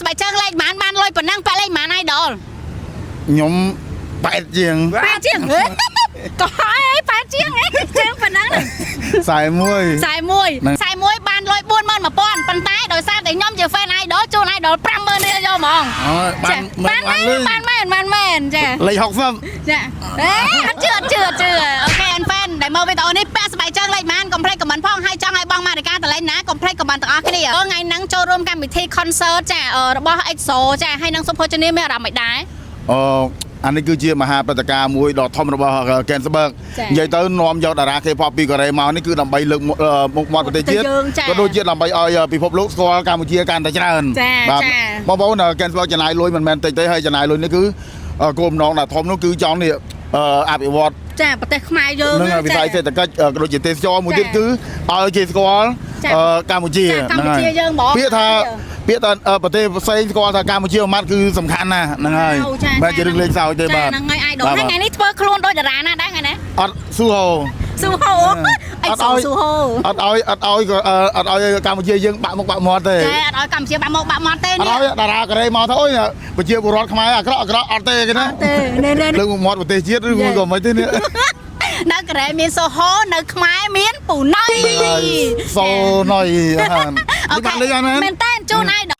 ស្បែកជើងលេខបានលុយប៉ុណ្ណឹងប៉ែលេខបាន idol ខ្ញុំបែតជាង ប៉ែជាងក៏ហើយប៉ែជាងជាងប៉ុណ្ណឹង ខ្សែមួយ ខ្សែមួយបានលុយ 41000 ប៉ុន្តែដោយសារតែខ្ញុំជា fan idol ជូន idol 50000រៀលយកហ្មង បានមែនចា លេខ60 ចាអត់ជឿអូខេ fan ដែលមកវីដេអូនេះពាក់ស្បែកជើងលេខបានកុំភ្លេច comment ផងហើយចង់ឲ្យបងមករិកាតលេងណាកុំភ្លេច comment ទាំងអស់គ្នាថ្ងៃហ្នឹងចូលរួមកម្មវិធី concert ចារបស់ EXO ចាហើយនឹង Super Junior មានអារម្មណ៍មិនដែរ អានេះគឺជាមហាព្រឹត្តិការណ៍មួយដ៏ធំរបស់ Gensburg និយាយទៅនាំយកតារា K-pop ពីកូរ៉េមកនេះគឺដើម្បីលើកមុខមាត់ប្រទេសជាតិក៏ដូចជាដើម្បីឲ្យពិភពលោកស្គាល់កម្ពុជាកាន់តែច្រើនបាទបងប្អូន Gensburg ចំណាយលុយមិនមែនតិចទេហើយចំណាយលុយនេះគឺគោលបំណងដ៏ធំនោះគឺចង់នេះអភិវឌ្ឍ ចាប្រទេសខ្មែរយើង នឹងវិស័យសេដ្ឋកិច្ចក៏ដូចជាទេសចរមួយទៀតគឺឲ្យគេស្គាល់កម្ពុជាហ្នឹងហើយពាក្យថាប្រទេសផ្សេងស្គាល់ថាកម្ពុជាមួយម៉ាត់គឺសំខាន់ណាស់ហ្នឹងហើយបែរជារឿងលេងសើចទេបាទហ្នឹងហើយ idol ថ្ងៃនេះធ្វើខ្លួនដូចតារាណាដែរថ្ងៃណា អត់ស៊ូហូអត់ឲ្យកម្ពុជាយើងបាក់មុខបាក់មាត់ទេចាអត់ឲ្យកម្ពុជាបាក់មុខបាក់មាត់ទេ អត់ឲ្យតារាកូរ៉េមកថាអូយប្រជាពលរដ្ឋខ្មែរអាក្រក់អត់ទេគេណាលើកមុខមាត់ប្រទេសជាតិឬមួយក៏មិនទេនេះ នៅកូរ៉េមានសូហូនៅខ្មែរមានពូណៃ សូណៃនេះបានលេងអត់មែន មែនតើជូន idol